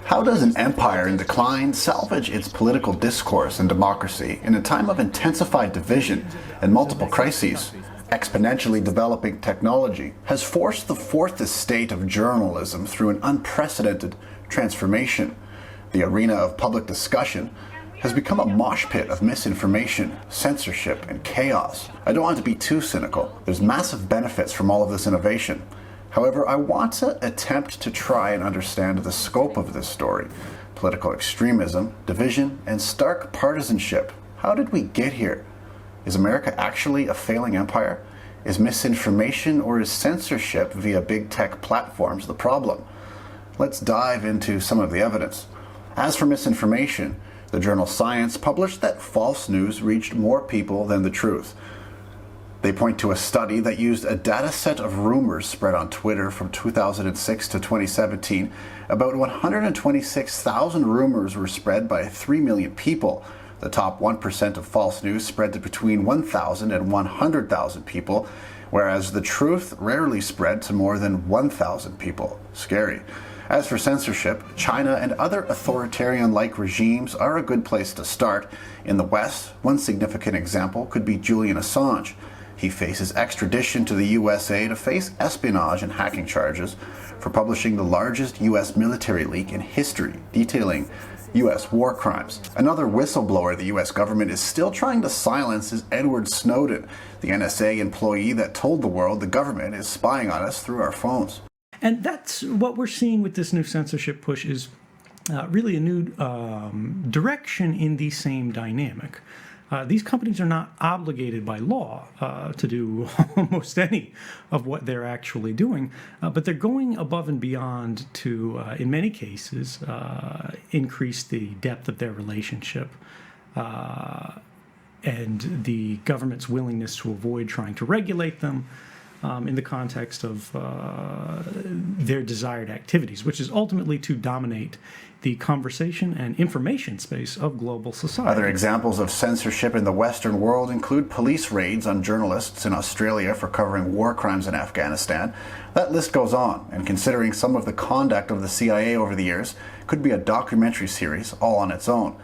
How does an empire in decline salvage its political discourse and democracy in a time of intensified division and multiple crises? Exponentially developing technology has forced the fourth estate of journalism through an unprecedented transformation. The arena of public discussion has become a mosh pit of misinformation, censorship, and chaos. I don't want to be too cynical. There's massive benefits from all of this innovation. However, I want to attempt to try and understand the scope of this story. Political extremism, division, and stark partisanship. How did we get here? Is America actually a failing empire? Is misinformation or is censorship via big tech platforms the problem? Let's dive into some of the evidence. As for misinformation, the journal Science published that false news reached more people than the truth. They point to a study that used a data set of rumors spread on Twitter from 2006 to 2017. About 126,000 rumors were spread by 3 million people. The top 1% of false news spread to between 1,000 and 100,000 people, whereas the truth rarely spread to more than 1,000 people. Scary. As for censorship, China and other authoritarian-like regimes are a good place to start. In the West, one significant example could be Julian Assange. He faces extradition to the USA to face espionage and hacking charges for publishing the largest US military leak in history, detailing US war crimes. Another whistleblower the US government is still trying to silence is Edward Snowden, the NSA employee that told the world the government is spying on us through our phones. And that's what we're seeing with this new censorship push is really a new direction in the same dynamic. These companies are not obligated by law to do almost any of what they're actually doing, but they're going above and beyond to, in many cases, increase the depth of their relationship and the government's willingness to avoid trying to regulate them in the context of their desired activities, which is ultimately to dominate the conversation and information space of global society. Other examples of censorship in the Western world include police raids on journalists in Australia for covering war crimes in Afghanistan. That list goes on, and considering some of the conduct of the CIA over the years, could be a documentary series all on its own.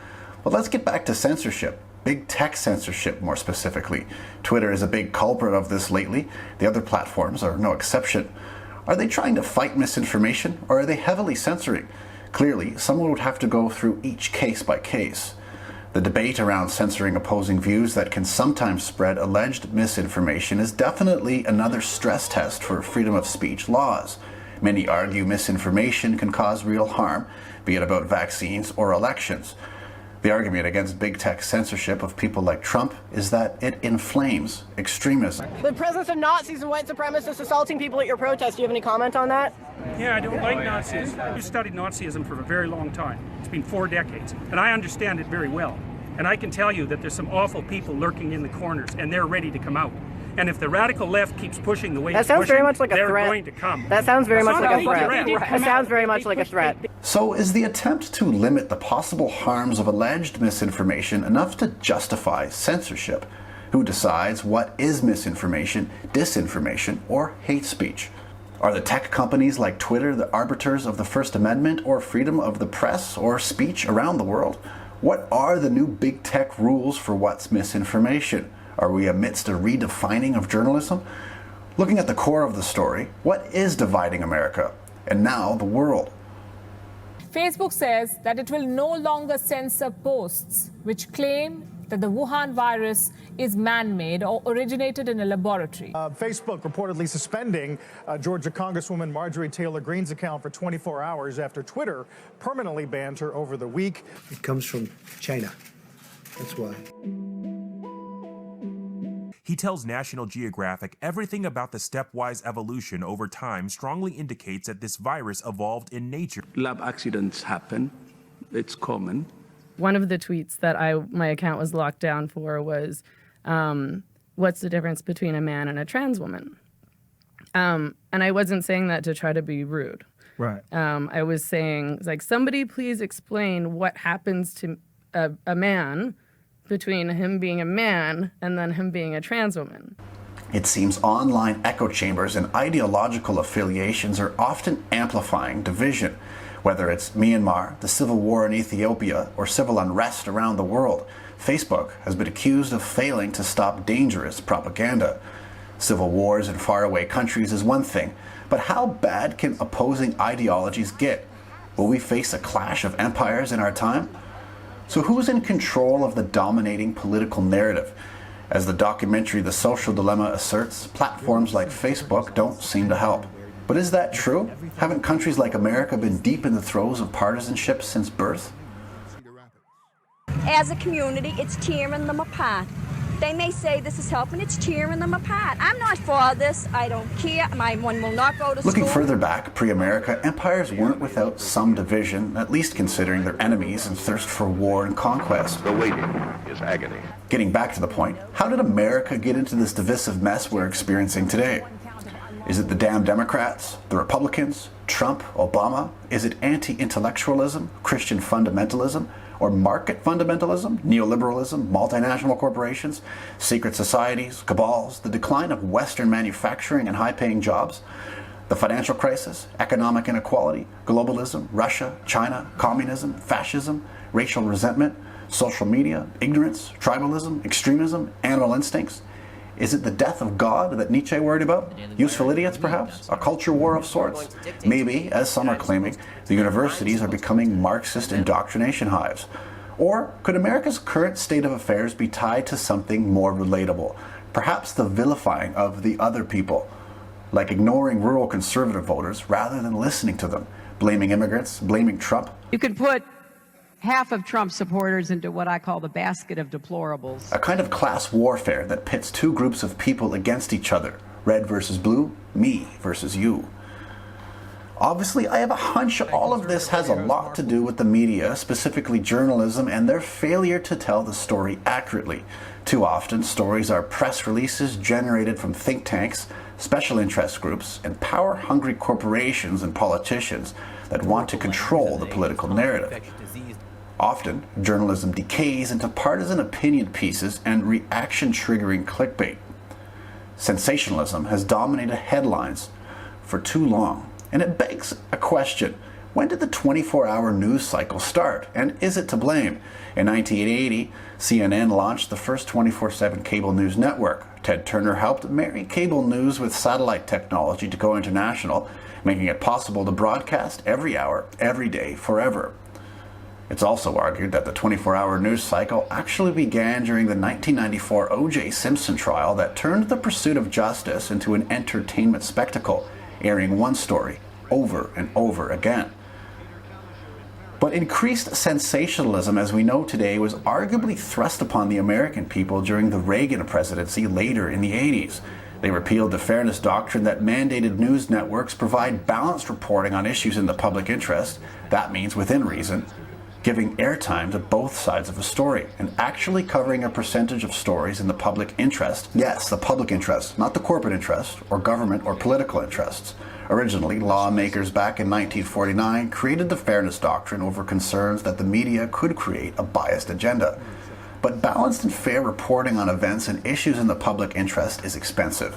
But let's get back to censorship. Big tech censorship, more specifically. Twitter is a big culprit of this lately. The other platforms are no exception. Are they trying to fight misinformation, or are they heavily censoring? Clearly, someone would have to go through each case by case. The debate around censoring opposing views that can sometimes spread alleged misinformation is definitely another stress test for freedom of speech laws. Many argue misinformation can cause real harm, be it about vaccines or elections. The argument against big tech censorship of people like Trump is that it inflames extremism. The presence of Nazis and white supremacists assaulting people at your protest, do you have any comment on that? Yeah, I don't like Nazis. I've studied Nazism for a very long time. It's been 4 decades, and I understand it very well. And I can tell you that there's some awful people lurking in the corners, and they're ready to come out. And if the radical left keeps pushing the way it's pushing, very much like a they're threat. going to come. That sounds very much like a threat. That sounds very much like a threat. So is the attempt to limit the possible harms of alleged misinformation enough to justify censorship? Who decides what is misinformation, disinformation, or hate speech? Are the tech companies like Twitter the arbiters of the First Amendment or freedom of the press or speech around the world? What are the new big tech rules for what's misinformation? Are we amidst a redefining of journalism? Looking at the core of the story, what is dividing America, and now the world? Facebook says that it will no longer censor posts which claim that the Wuhan virus is man-made or originated in a laboratory. Facebook reportedly suspending Georgia Congresswoman Marjorie Taylor Greene's account for 24 hours after Twitter permanently banned her over the week. It comes from China. That's why. He tells National Geographic everything about the stepwise evolution over time strongly indicates that this virus evolved in nature. Lab accidents happen. It's common. One of the tweets that my account was locked down for was, what's the difference between a man and a trans woman? And I wasn't saying that to try to be rude. Right. I was saying, like, somebody please explain what happens to a man between him being a man and then him being a trans woman. It seems online echo chambers and ideological affiliations are often amplifying division. Whether it's Myanmar, the civil war in Ethiopia, or civil unrest around the world, Facebook has been accused of failing to stop dangerous propaganda. Civil wars in faraway countries is one thing, but how bad can opposing ideologies get? Will we face a clash of empires in our time? So who's in control of the dominating political narrative? As the documentary The Social Dilemma asserts, platforms like Facebook don't seem to help. But is that true? Haven't countries like America been deep in the throes of partisanship since birth? As a community, it's tearing them apart. They may say this is helping, it's tearing them apart. I'm not for this, I don't care, my one will not go to school. Looking further back, pre-America, empires weren't without some division, at least considering their enemies and thirst for war and conquest. The waiting is agony. Getting back to the point, how did America get into this divisive mess we're experiencing today? Is it the damn Democrats, the Republicans, Trump, Obama? Is it anti-intellectualism, Christian fundamentalism, or market fundamentalism, neoliberalism, multinational corporations, secret societies, cabals, the decline of Western manufacturing and high-paying jobs, the financial crisis, economic inequality, globalism, Russia, China, communism, fascism, racial resentment, social media, ignorance, tribalism, extremism, animal instincts? Is it the death of God that Nietzsche worried about? Useful idiots, perhaps? A culture war of sorts? Maybe, as some are claiming, the universities are becoming Marxist indoctrination hives. Or could America's current state of affairs be tied to something more relatable? Perhaps the vilifying of the other people, like ignoring rural conservative voters rather than listening to them, blaming immigrants, blaming Trump. You can put half of Trump supporters into what I call the basket of deplorables. A kind of class warfare that pits two groups of people against each other. Red versus blue, me versus you. Obviously, I have a hunch all of this has a lot to do with the media, specifically journalism, and their failure to tell the story accurately. Too often, stories are press releases generated from think tanks, special interest groups, and power-hungry corporations and politicians that want to control the political narrative. Often, journalism decays into partisan opinion pieces and reaction-triggering clickbait. Sensationalism has dominated headlines for too long, and it begs a question. When did the 24-hour news cycle start, and is it to blame? In 1980, CNN launched the first 24/7 cable news network. Ted Turner helped marry cable news with satellite technology to go international, making it possible to broadcast every hour, every day, forever. It's also argued that the 24-hour news cycle actually began during the 1994 O.J. Simpson trial that turned the pursuit of justice into an entertainment spectacle, airing one story over and over again. But increased sensationalism, as we know today, was arguably thrust upon the American people during the Reagan presidency later in the 80s. They repealed the fairness doctrine that mandated news networks provide balanced reporting on issues in the public interest. That means within reason, giving airtime to both sides of a story, and actually covering a percentage of stories in the public interest. Yes, the public interest, not the corporate interest, or government or political interests. Originally, lawmakers back in 1949 created the fairness doctrine over concerns that the media could create a biased agenda. But balanced and fair reporting on events and issues in the public interest is expensive.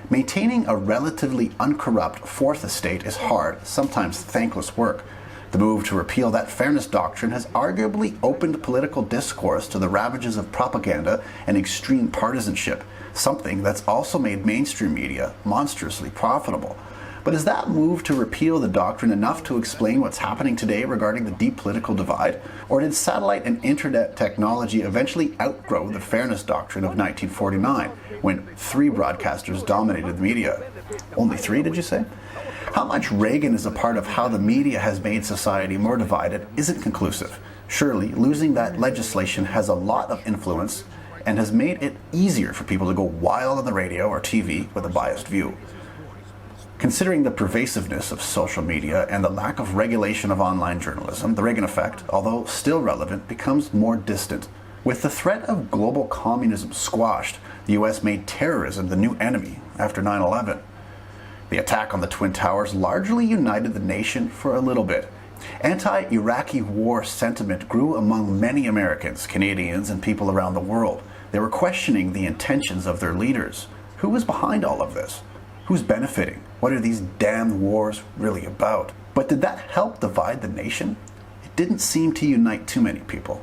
Maintaining a relatively uncorrupt fourth estate is hard, sometimes thankless work. The move to repeal that fairness doctrine has arguably opened political discourse to the ravages of propaganda and extreme partisanship, something that's also made mainstream media monstrously profitable. But is that move to repeal the doctrine enough to explain what's happening today regarding the deep political divide? Or did satellite and internet technology eventually outgrow the fairness doctrine of 1949, when 3 broadcasters dominated the media? Only 3, did you say? How much Reagan is a part of how the media has made society more divided isn't conclusive. Surely, losing that legislation has a lot of influence and has made it easier for people to go wild on the radio or TV with a biased view. Considering the pervasiveness of social media and the lack of regulation of online journalism, the Reagan effect, although still relevant, becomes more distant. With the threat of global communism squashed, the US made terrorism the new enemy after 9/11. The attack on the Twin Towers largely united the nation for a little bit. Anti-Iraqi war sentiment grew among many Americans, Canadians, and people around the world. They were questioning the intentions of their leaders. Who was behind all of this? Who's benefiting? What are these damn wars really about? But did that help divide the nation? It didn't seem to unite too many people.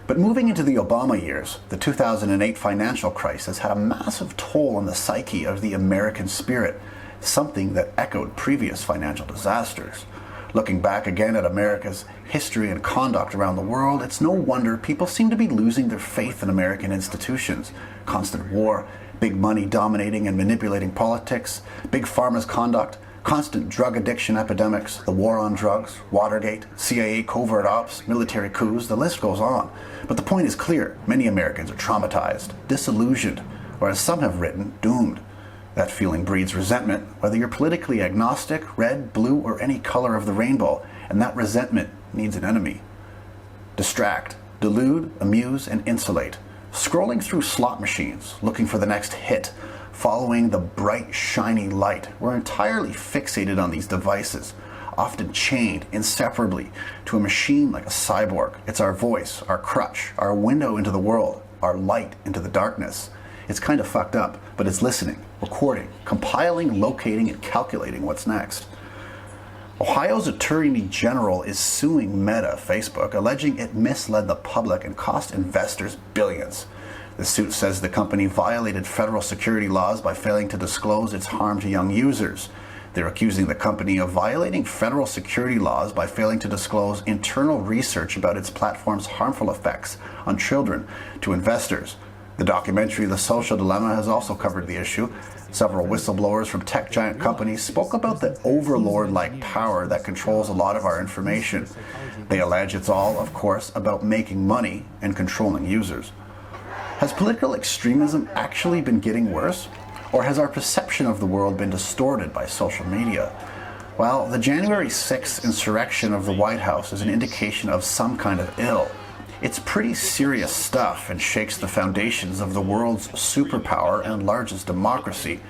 But moving into the Obama years, the 2008 financial crisis had a massive toll on the psyche of the American spirit, something that echoed previous financial disasters. Looking back again at America's history and conduct around the world, it's no wonder people seem to be losing their faith in American institutions. Constant war, big money dominating and manipulating politics, big pharma's conduct, constant drug addiction epidemics, the war on drugs, Watergate, CIA covert ops, military coups, the list goes on. But the point is clear. Many Americans are traumatized, disillusioned, or as some have written, doomed. That feeling breeds resentment, whether you're politically agnostic, red, blue, or any color of the rainbow, and that resentment needs an enemy. Distract, delude, amuse, and insulate. Scrolling through slot machines, looking for the next hit, following the bright, shiny light. We're entirely fixated on these devices, often chained inseparably to a machine like a cyborg. It's our voice, our crutch, our window into the world, our light into the darkness. It's kind of fucked up, but it's listening, recording, compiling, locating, and calculating what's next. Ohio's Attorney General is suing Meta, Facebook, alleging it misled the public and cost investors billions. The suit says the company violated federal security laws by failing to disclose its harm to young users. They're accusing the company of violating federal security laws by failing to disclose internal research about its platform's harmful effects on children to investors. The documentary The Social Dilemma has also covered the issue. Several whistleblowers from tech giant companies spoke about the overlord-like power that controls a lot of our information. They allege it's all, of course, about making money and controlling users. Has political extremism actually been getting worse? Or has our perception of the world been distorted by social media? Well, the January 6th insurrection of the White House is an indication of some kind of ill. It's pretty serious stuff and shakes the foundations of the world's superpower and largest democracy.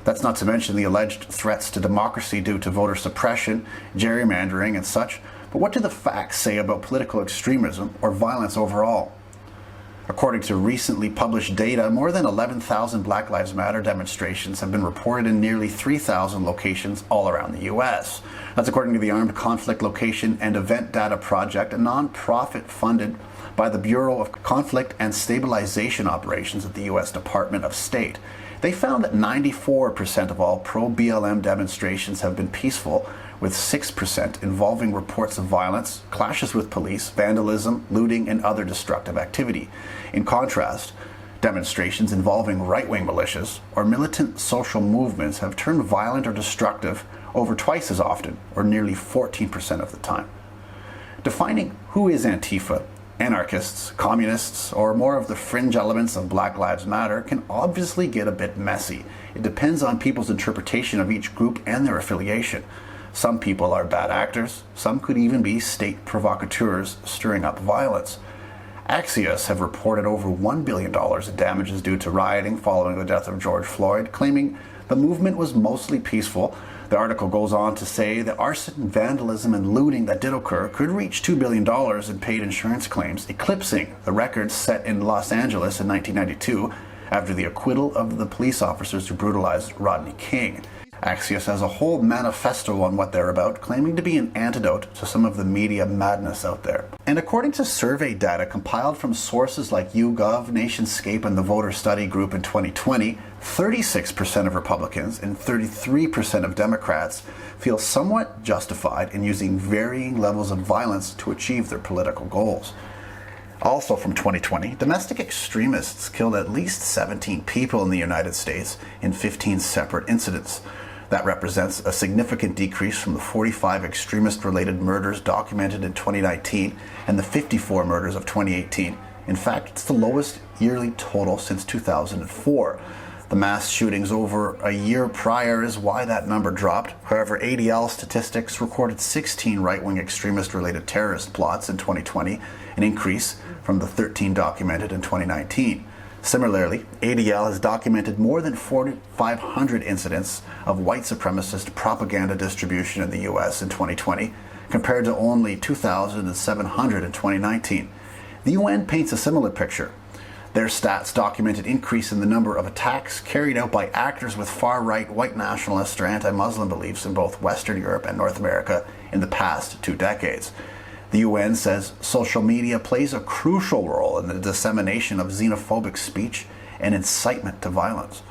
That's not to mention the alleged threats to democracy due to voter suppression, gerrymandering, and such. But what do the facts say about political extremism or violence overall? According to recently published data, more than 11,000 Black Lives Matter demonstrations have been reported in nearly 3,000 locations all around the U.S. That's according to the Armed Conflict Location and Event Data Project, a nonprofit funded by the Bureau of Conflict and Stabilization Operations at the U.S. Department of State. They found that 94% of all pro-BLM demonstrations have been peaceful, with 6% involving reports of violence, clashes with police, vandalism, looting, and other destructive activity. In contrast, demonstrations involving right-wing militias or militant social movements have turned violent or destructive over twice as often, or nearly 14% of the time. Defining who is Antifa, anarchists, communists, or more of the fringe elements of Black Lives Matter can obviously get a bit messy. It depends on people's interpretation of each group and their affiliation. Some people are bad actors, some could even be state provocateurs stirring up violence. Axios have reported over $1 billion in damages due to rioting following the death of George Floyd, claiming the movement was mostly peaceful. The article goes on to say the arson, vandalism, and looting that did occur could reach $2 billion in paid insurance claims, eclipsing the records set in Los Angeles in 1992 after the acquittal of the police officers who brutalized Rodney King. Axios has a whole manifesto on what they're about, claiming to be an antidote to some of the media madness out there. And according to survey data compiled from sources like YouGov, Nationscape, and the Voter Study Group in 2020, 36% of Republicans and 33% of Democrats feel somewhat justified in using varying levels of violence to achieve their political goals. Also from 2020, domestic extremists killed at least 17 people in the United States in 15 separate incidents. That represents a significant decrease from the 45 extremist-related murders documented in 2019 and the 54 murders of 2018. In fact, it's the lowest yearly total since 2004. The mass shootings over a year prior is why that number dropped. However, ADL statistics recorded 16 right-wing extremist-related terrorist plots in 2020, an increase from the 13 documented in 2019. Similarly, ADL has documented more than 4,500 incidents of white supremacist propaganda distribution in the U.S. in 2020, compared to only 2,700 in 2019. The UN paints a similar picture. Their stats document an increase in the number of attacks carried out by actors with far-right white nationalist or anti-Muslim beliefs in both Western Europe and North America in the past 2 decades. The UN says social media plays a crucial role in the dissemination of xenophobic speech and incitement to violence.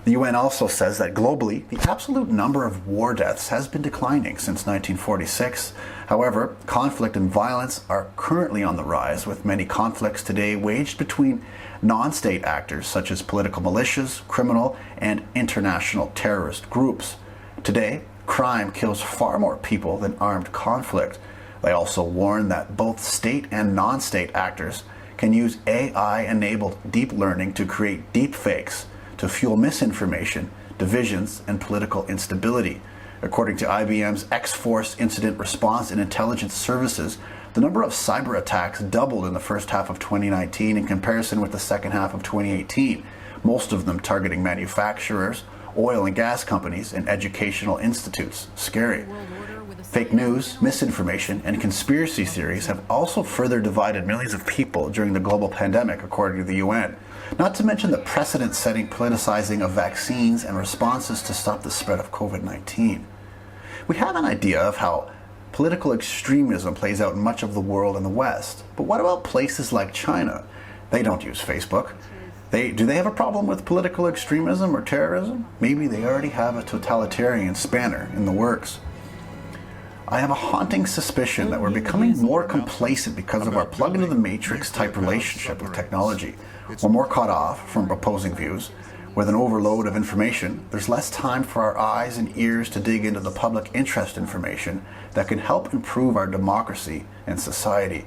The UN also says that globally, the absolute number of war deaths has been declining since 1946. However, conflict and violence are currently on the rise, with many conflicts today waged between non-state actors such as political militias, criminal, and international terrorist groups. Today, crime kills far more people than armed conflict. They also warn that both state and non-state actors can use AI-enabled deep learning to create deep fakes to fuel misinformation, divisions, and political instability. According to IBM's X-Force Incident Response and Intelligence Services, the number of cyber attacks doubled in the first half of 2019 in comparison with the second half of 2018, most of them targeting manufacturers, oil and gas companies, and educational institutes. Scary. Fake news, misinformation, and conspiracy theories have also further divided millions of people during the global pandemic, according to the UN. Not to mention the precedent-setting politicizing of vaccines and responses to stop the spread of COVID-19. We have an idea of how political extremism plays out in much of the world in the West. But what about places like China? They don't use Facebook. Do they have a problem with political extremism or terrorism? Maybe they already have a totalitarian spanner in the works. I have a haunting suspicion that we're becoming more complacent because of our plug-into-the-matrix type relationship with technology. We're more caught off from opposing views. With an overload of information, there's less time for our eyes and ears to dig into the public interest information that can help improve our democracy and society.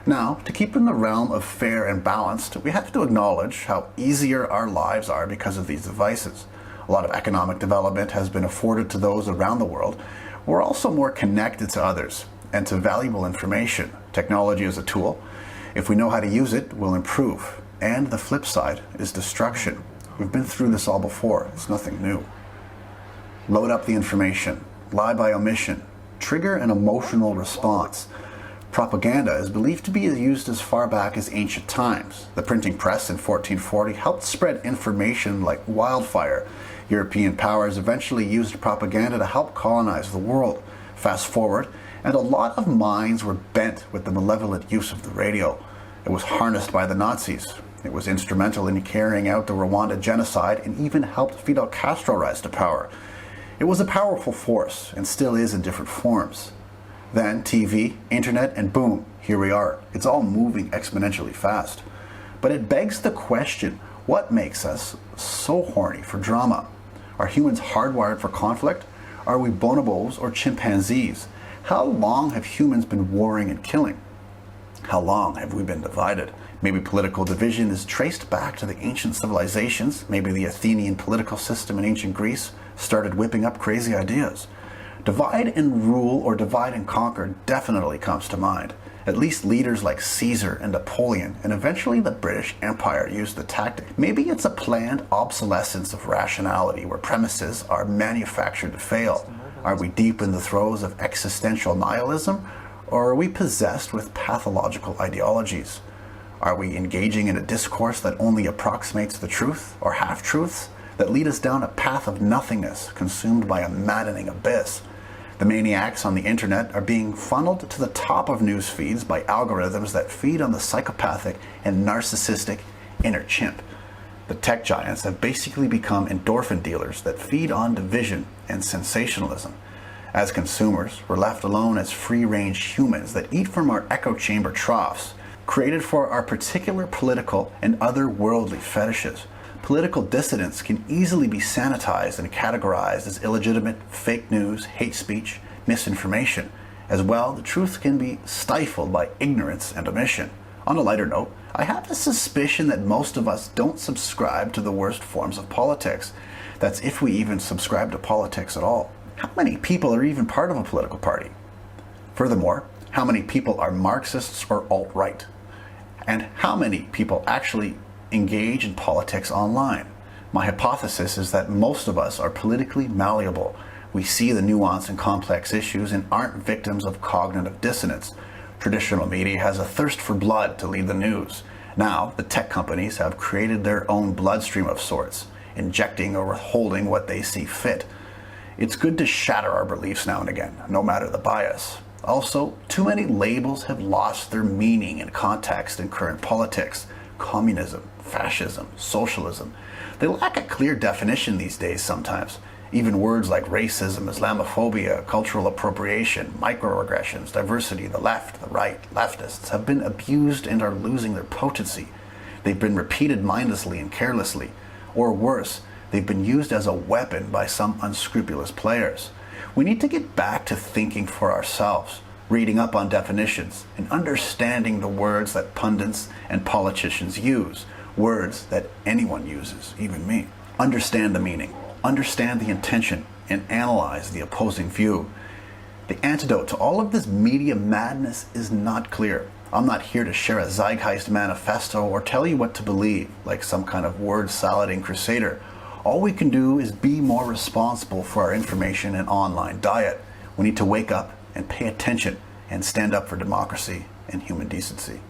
Now, to keep in the realm of fair and balanced, we have to acknowledge how easier our lives are because of these devices. A lot of economic development has been afforded to those around the world. We're also more connected to others and to valuable information. Technology is a tool. If we know how to use it, we'll improve. And the flip side is destruction. We've been through this all before. It's nothing new. Load up the information, lie by omission, trigger an emotional response. Propaganda is believed to be used as far back as ancient times. The printing press in 1440 helped spread information like wildfire. European powers eventually used propaganda to help colonize the world. Fast forward, and a lot of minds were bent with the malevolent use of the radio. It was harnessed by the Nazis. It was instrumental in carrying out the Rwanda genocide and even helped Fidel Castro rise to power. It was a powerful force and still is in different forms. Then TV, internet, and boom, here we are. It's all moving exponentially fast. But it begs the question, what makes us so horny for drama? Are humans hardwired for conflict? Are we bonobos or chimpanzees? How long have humans been warring and killing? How long have we been divided? Maybe political division is traced back to the ancient civilizations. Maybe the Athenian political system in ancient Greece started whipping up crazy ideas. Divide and rule or divide and conquer definitely comes to mind. At least leaders like Caesar and Napoleon and eventually the British Empire used the tactic. Maybe it's a planned obsolescence of rationality where premises are manufactured to fail. Are we deep in the throes of existential nihilism, or are we possessed with pathological ideologies? Are we engaging in a discourse that only approximates the truth or half-truths that lead us down a path of nothingness consumed by a maddening abyss? The maniacs on the internet are being funneled to the top of news feeds by algorithms that feed on the psychopathic and narcissistic inner chimp. The tech giants have basically become endorphin dealers that feed on division and sensationalism. As consumers, we're left alone as free-range humans that eat from our echo chamber troughs, created for our particular political and other worldly fetishes. Political dissidents can easily be sanitized and categorized as illegitimate, fake news, hate speech, misinformation. As well, the truth can be stifled by ignorance and omission. On a lighter note, I have a suspicion that most of us don't subscribe to the worst forms of politics. That's if we even subscribe to politics at all. How many people are even part of a political party? Furthermore, how many people are Marxists or alt-right? And how many people actually engage in politics online? My hypothesis is that most of us are politically malleable. We see the nuance and complex issues and aren't victims of cognitive dissonance. Traditional media has a thirst for blood to lead the news. Now, the tech companies have created their own bloodstream of sorts, injecting or withholding what they see fit. It's good to shatter our beliefs now and again, no matter the bias. Also, too many labels have lost their meaning and context in current politics. Communism, fascism, socialism. They lack a clear definition these days sometimes. Even words like racism, Islamophobia, cultural appropriation, microaggressions, diversity, the left, the right, leftists have been abused and are losing their potency. They've been repeated mindlessly and carelessly. Or worse, they've been used as a weapon by some unscrupulous players. We need to get back to thinking for ourselves, reading up on definitions, and understanding the words that pundits and politicians use, words that anyone uses, even me. Understand the meaning, understand the intention, and analyze the opposing view. The antidote to all of this media madness is not clear. I'm not here to share a Zeitgeist manifesto or tell you what to believe, like some kind of word-salading crusader. All we can do is be more responsible for our information and online diet. We need to wake up and pay attention and stand up for democracy and human decency.